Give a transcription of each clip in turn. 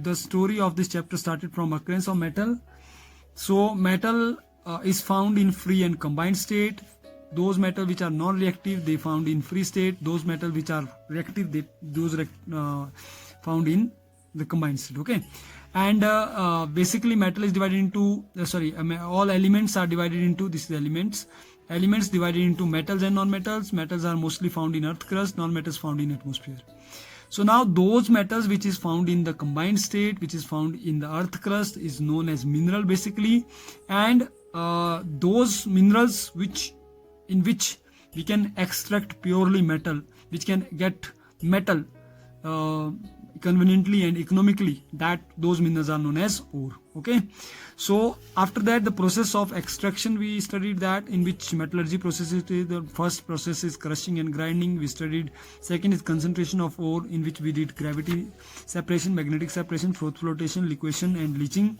the story of this chapter started from occurrence of metal. So metal is found in free and combined state. Those metal which are non-reactive, they found in free state. Those metal which are reactive, found in the combined state. Okay, and basically metal is divided into all elements are divided into these elements divided into metals and non-metals. Metals are mostly found in earth crust, non-metals found in atmosphere. So now those metals which is found in the combined state, which is found in the earth crust, is known as mineral basically, and those minerals in which we can extract purely metal, which can get metal conveniently and economically, that those minerals are known as ore. Okay, so after that the process of extraction we studied, that in which metallurgy processes. The first process is crushing and grinding, we studied. Second is concentration of ore, in which we did gravity separation, magnetic separation, froth flotation, liquefaction and leaching,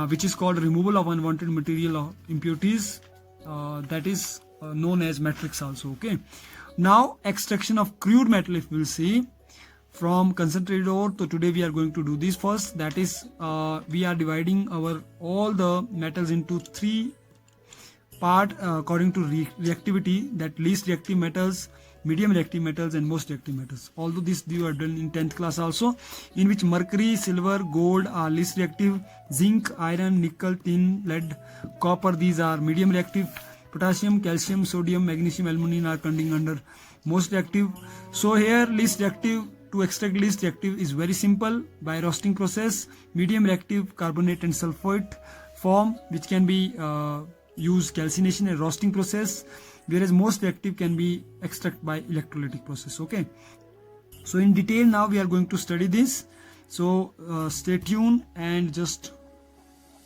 which is called removal of unwanted material or impurities, that is known as matrix also. Okay, now extraction of crude metal, if we'll see from concentrated ore. So today we are going to do this first, that is we are dividing all the metals into three part according to reactivity, that least reactive metals, medium reactive metals and most reactive metals. Although this you are done in 10th class also, in which mercury, silver, gold are least reactive, zinc, iron, nickel, tin, lead, copper, these are medium reactive, potassium, calcium, sodium, magnesium, aluminum are coming under most reactive. So here least reactive, to extract least reactive is very simple, by roasting process. Medium reactive, carbonate and sulfate form, which can be used calcination and roasting process, whereas most reactive can be extract by electrolytic process. Okay, so in detail now we are going to study this, so stay tuned and just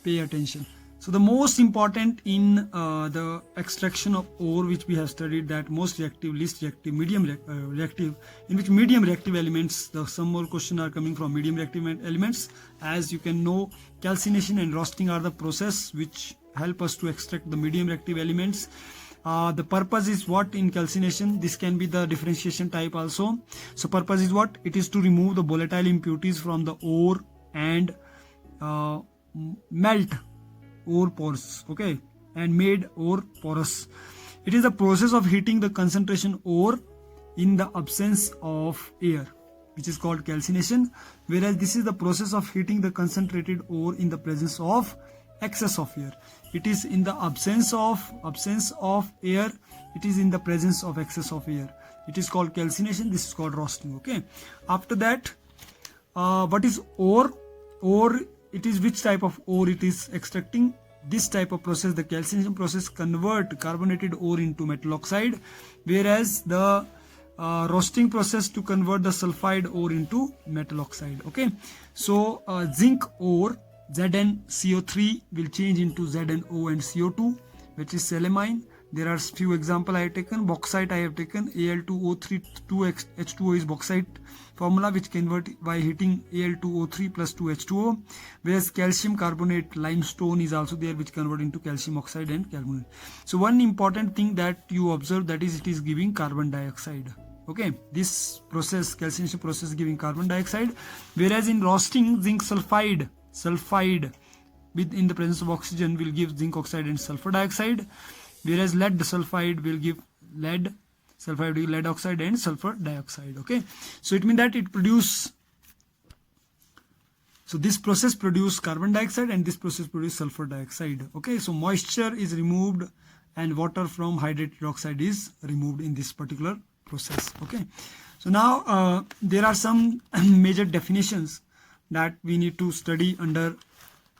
pay attention. So the most important in the extraction of ore, which we have studied, that most reactive, least reactive, medium reactive, in which medium reactive elements, some more questions are coming from medium reactive elements. As you can know, calcination and roasting are the process which help us to extract the medium reactive elements. The purpose is what in calcination, this can be the differentiation type also. So purpose is what? It is to remove the volatile impurities from the ore and melt ore pores, okay, and made ore porous. It is the process of heating the concentration ore in the absence of air, which is called calcination, whereas this is the process of heating the concentrated ore in the presence of excess of air. It is in the absence of air, it is in the presence of excess of air. It is called calcination, this is called roasting. Okay, after that what is ore? Ore, it is which type of ore it is extracting. This type of process, the calcination process, convert carbonated ore into metal oxide, whereas the roasting process to convert the sulfide ore into metal oxide. Okay, so zinc ore ZnCO3 will change into ZnO and CO2, which is selenine. There are few example I have taken. Bauxite I have taken, Al2O3 2H2O is bauxite formula, which convert by heating Al2O3 plus 2H2O, whereas calcium carbonate, limestone is also there, which convert into calcium oxide and carbonate. So one important thing that you observe, that is it is giving carbon dioxide. Okay, this process, calcination process, giving carbon dioxide, whereas in roasting, zinc sulfide in the presence of oxygen will give zinc oxide and sulfur dioxide, whereas lead sulfide will give lead oxide and sulfur dioxide. Okay, so it means that it produce, so this process produce carbon dioxide and this process produce sulfur dioxide. Okay, so moisture is removed and water from hydrated oxide is removed in this particular process. Okay, so now there are some major definitions that we need to study under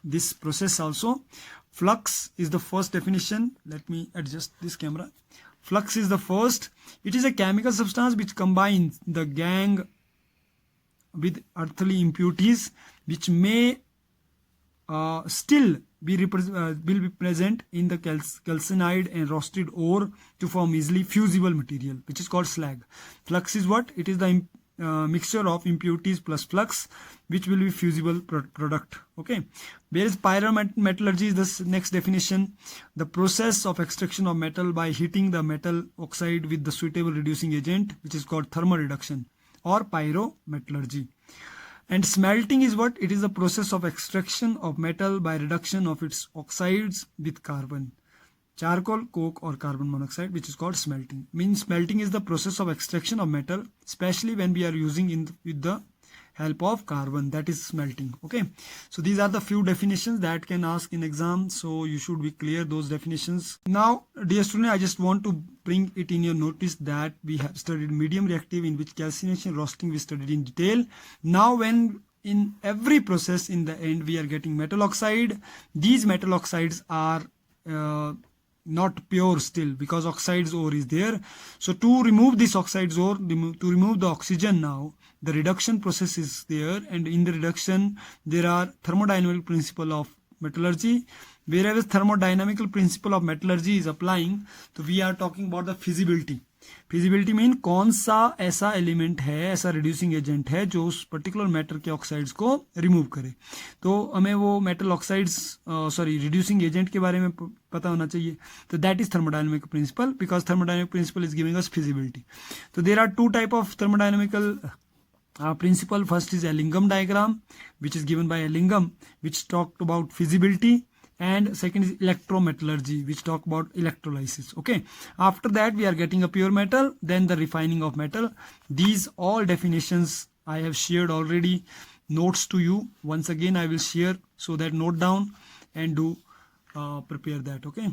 this process also. Flux is the first definition. Let me adjust this camera. Flux is the first. It is a chemical substance which combines the gangue with earthly impurities, which may still will be present in the calcined and roasted ore to form easily fusible material, which is called slag. Flux is what? It is the mixture of impurities plus flux, which will be fusible product. Okay, whereas pyrometallurgy is the next definition, the process of extraction of metal by heating the metal oxide with the suitable reducing agent, which is called thermal reduction or pyrometallurgy. And smelting is what? It is the process of extraction of metal by reduction of its oxides with carbon. Charcoal, coke or carbon monoxide, which is called smelting. Means smelting is the process of extraction of metal, especially when we are using with the help of carbon. That is smelting. Okay, so these are the few definitions that can ask in exam, so you should be clear those definitions. Now dear student, I just want to bring it in your notice that we have studied medium reactive, in which calcination, roasting we studied in detail. Now when in every process in the end we are getting metal oxide, these metal oxides are not pure still, because oxides ore is there. So to remove this oxides ore, to remove the oxygen, now the reduction process is there, and in the reduction there are thermodynamic principle of metallurgy. Whereas thermodynamical principle of metallurgy is applying, so we are talking about the feasibility. Feasibility mean कौन सा ऐसा element है, ऐसा reducing agent है जो उस particular matter के oxides को रिमूव करे. तो हमें वो मेटल ऑक्साइड्स रिड्यूसिंग एजेंट के बारे में पता होना चाहिए. तो that is thermodynamic principle, because thermodynamic principle is giving us feasibility. तो there are two type of thermodynamical principle. First is Ellingham diagram, which is given by Ellingham, which talked about feasibility, and second is electrometallurgy, which talk about electrolysis. Okay, after that we are getting a pure metal, then the refining of metal. These all definitions I have shared already, notes to you. Once again I will share, so that note down and do prepare that. Okay.